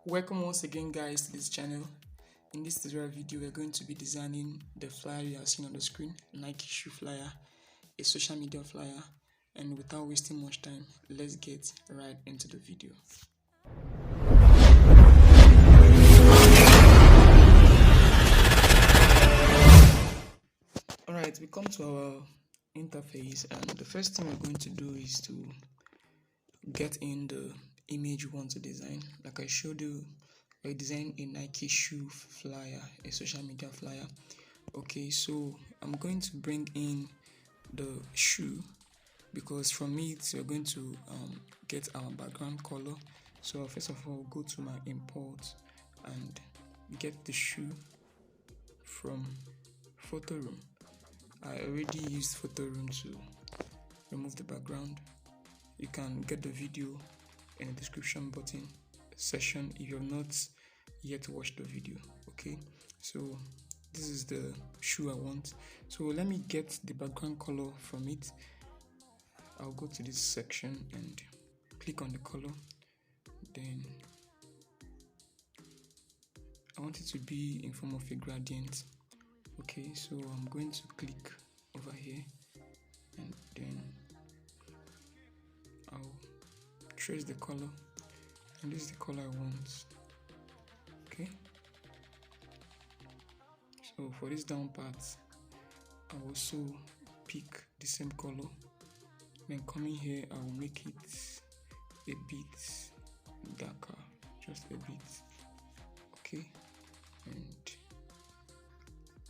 Welcome once again guys to this channel. In this tutorial video we're going to be designing the flyer you are seeing on the screen, Nike shoe flyer, a social media flyer, and without wasting much time, let's get right into the video. Alright, we come to our interface and the first thing we're going to do is to get in the image you want to design. Like I showed you, I designed a Nike shoe flyer, a social media flyer. Okay, so I'm going to bring in the shoe because from it we're going to get our background color. So first of all, go to my import and get the shoe from Photoroom. I already used Photoroom to remove the background. You can get the video in the description button section if you have not yet watched the video. Okay, so this is the shoe I want. So let me get the background color from it. I'll go to this section and click on the color. Then I want it to be in form of a gradient. Okay, so I'm going to click over here and then I'll trace the color, and this is the color I want. Okay, so for this down part I'll also pick the same color, then coming here I'll make it a bit darker, just a bit. Okay, and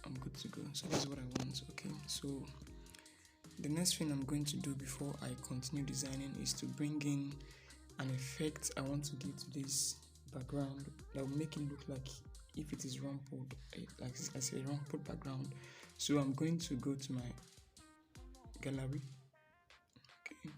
I'm good to go. So that's what I want. Okay, so the next thing I'm going to do before I continue designing is to bring in an effect I want to give to this background that will make it look like if it is rumpled, like as a rumpled background. So I'm going to go to my gallery. Okay.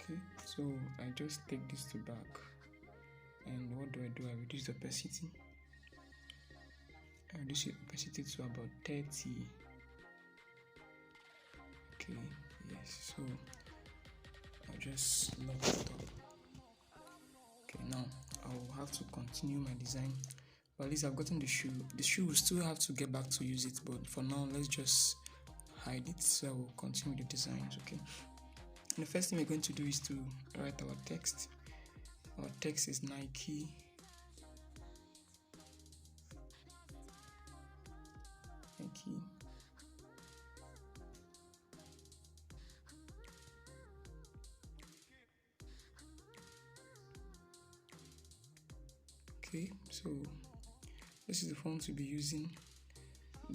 Okay, so I just take this to back, and what do? I reduce the opacity. I reduce the opacity to about 30. Okay, yes, so I'll just lock it up. Okay, now I'll have to continue my design, but at least I've gotten the shoe. The shoe will still have to get back to use it, but for now let's just hide it. So I will continue the designs. Okay, and the first thing we're going to do is to write our text. Our text is Nike okay, so this is the font to be using,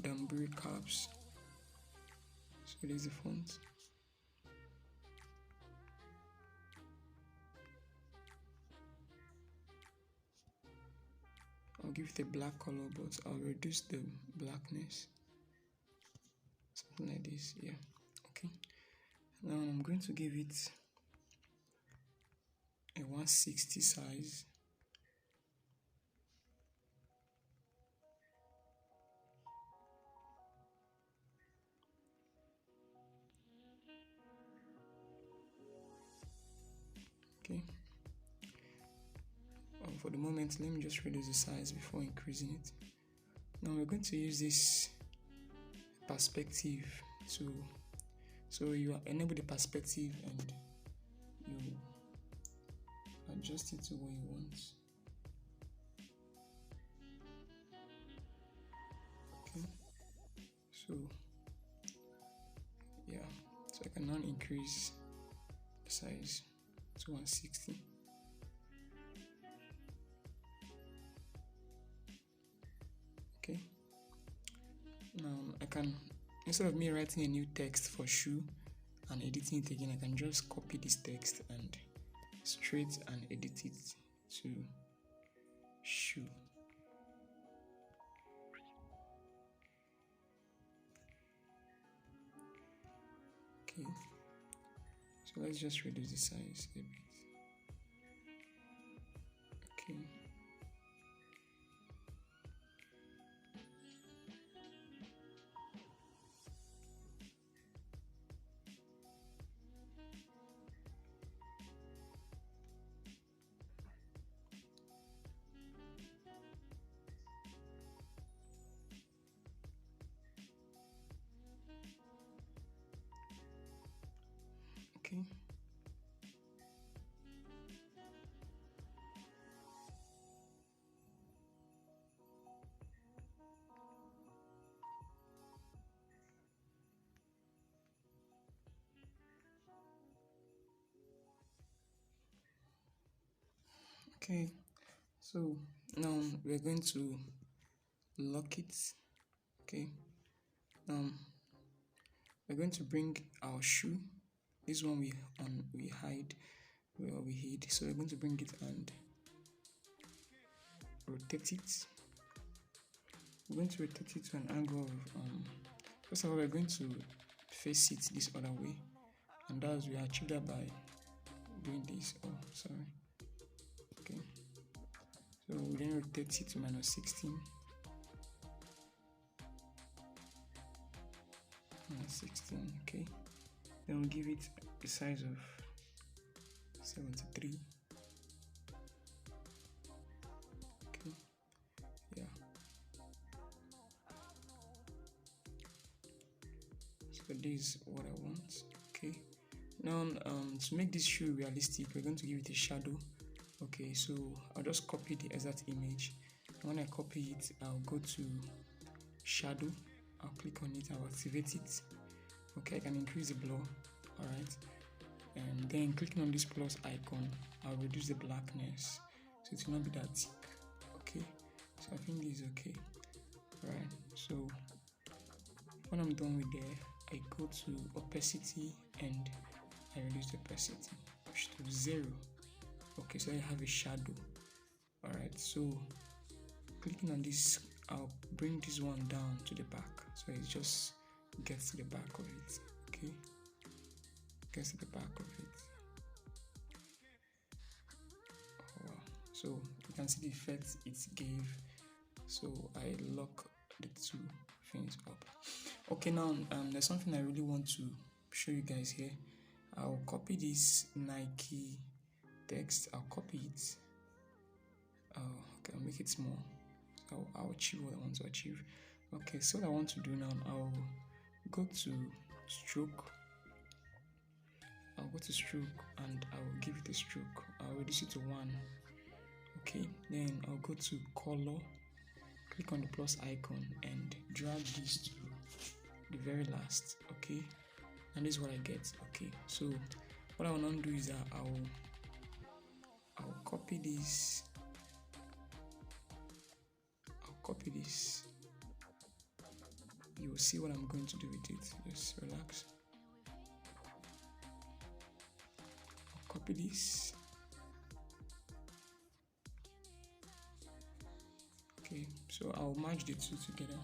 Danburycaps. So there's the font. I'll give it a black color, but I'll reduce the blackness, something like this. Yeah, okay. Now I'm going to give it a 160 size. Okay. For the moment, let me just reduce the size before increasing it. Now we're going to use this perspective so you enable the perspective and you adjust it to what you want. Okay, so yeah, so I can now increase the size to 160. Okay, now I can, instead of me writing a new text for shoe and editing it again, I can just copy this text and straight and edit it to shoe. Okay, So let's just reduce the size a bit. Okay. Okay. Okay, so now we're going to lock it. Okay, we're going to bring our shoe. This one we hide, we hid. So we're going to bring it and rotate it. We're going to rotate it to an angle of first of all we're going to face it this other way, and that's we achieve that by doing this. Oh, sorry. Okay, so we then rotate it to -16. -16. Okay, then we'll give it the size of 73. Okay, yeah. So this is what I want. Okay, now to make this shoe realistic, we're going to give it a shadow. Okay, so I'll just copy the exact image. When I copy it, I'll go to shadow. I'll click on it. I'll activate it. Okay, I can increase the blur. All right, and then clicking on this plus icon, I'll reduce the blackness so it will not be that thick. Okay, so I think this is okay. All right, so when I'm done with there, I go to opacity and I reduce the opacity to 0. Okay, so I have a shadow. All right, so clicking on this, I'll bring this one down to the back, so it just gets to the back of it. Okay, gets to the back of it. Oh, wow. So you can see the effect it gave. So I lock the two things up. Okay, now there's something I really want to show you guys here. I'll copy this Nike text. I'll copy it. Okay, I'll make it small. I'll achieve what I want to achieve. Okay, so what I want to do now, I'll go to stroke. I'll go to stroke and I'll give it a stroke. I'll reduce it to 1. Okay, then I'll go to color, click on the plus icon and drag this to the very last. Okay, and this is what I get. Okay, so what I want to do is that I'll copy this. You will see what I'm going to do with it. Just relax. I'll copy this. Okay, so I'll merge the two together.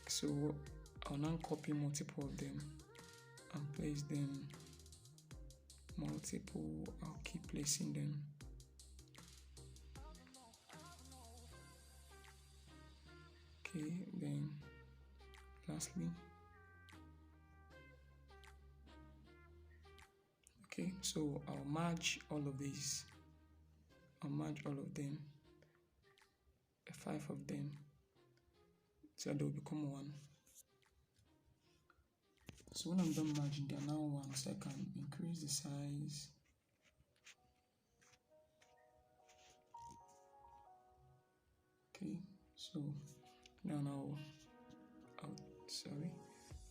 So I'll now copy multiple of them and place them multiple. I'll keep placing them. Okay, then lastly, okay, so I'll merge all of these. I'll merge all of them, 5 of them, so they'll become 1. So when I'm done merging, they're now 1, so I can increase the size. Okay, so now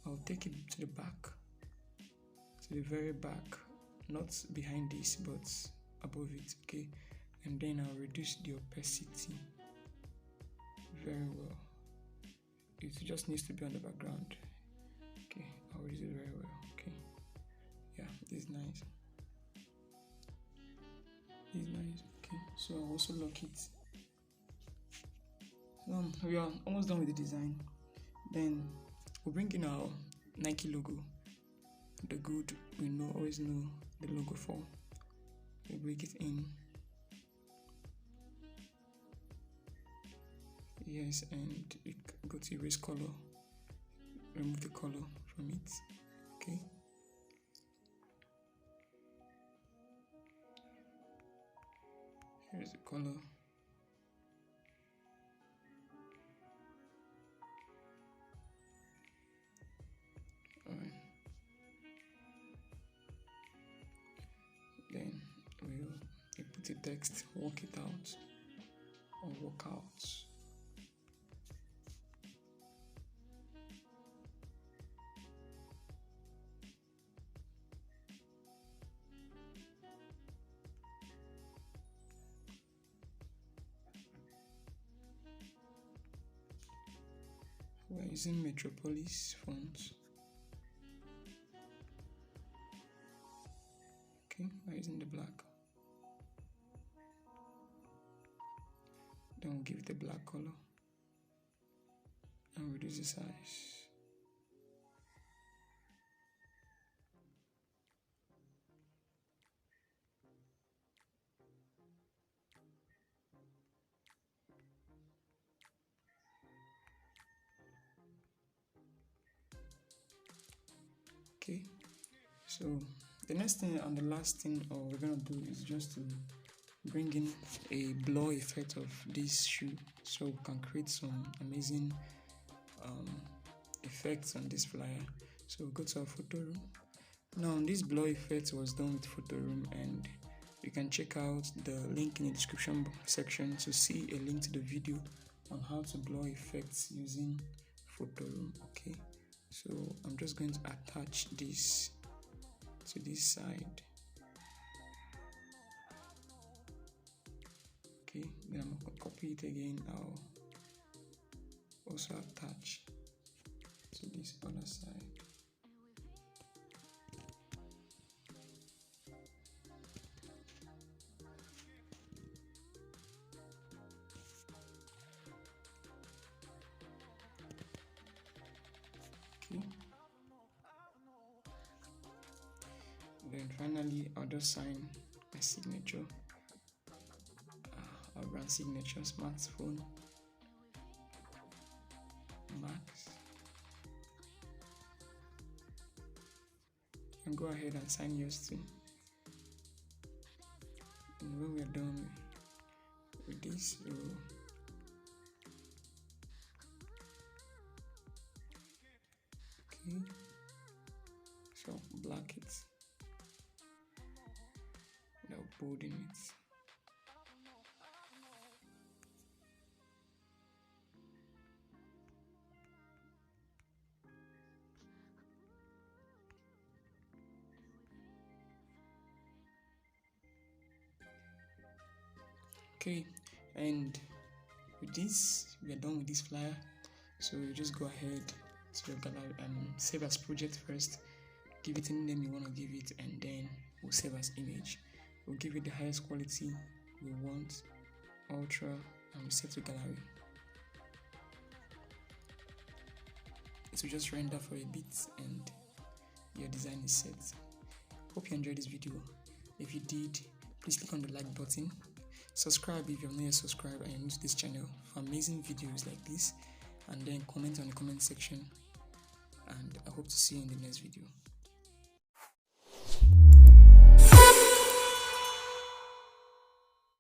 I'll take it to the back, to the very back, not behind this but above it. Okay, and then I'll reduce the opacity very well. It just needs to be on the background. Okay, I'll reduce it very well. Okay, yeah, this is nice. This is nice. Okay, so I'll also lock it. We are almost done with the design. Then we'll bring in our Nike logo, the good we always know the logo for. We break it in. Yes, and we go to erase color, remove the color from it. Okay. Here's the color. Alright. Then we'll put the text, work it out, or work out. We're using Metropolis font. Okay, we're using the black. Then we'll give it a black color and reduce the size. Okay, so the next thing and the last thing we're gonna do is just to bring in a blur effect of this shoe, so we can create some amazing effects on this flyer. So we'll go to our Photoroom. Now this blur effect was done with Photoroom, and you can check out the link in the description section to see a link to the video on how to blur effects using Photoroom. Okay, so I'm just going to attach this to this side. Okay, then I'm going to copy it again. I'll also attach to this other side. Okay. Then finally, I'll just sign my signature. Our brand signature, smartphone, Max. You can go ahead and sign yours too. And when we're done with this, okay, so black it, now bold in it. Okay, and with this, we are done with this flyer. So you just go ahead to your gallery and save as project first. Give it any name you want to give it, and then we'll save as image. We'll give it the highest quality we want, ultra, and we'll set to gallery. It will just render for a bit, and your design is set. Hope you enjoyed this video. If you did, please click on the like button. Subscribe if you're not yet subscribed and you're new to this channel for amazing videos like this, and then comment on the comment section, and I hope to see you in the next video.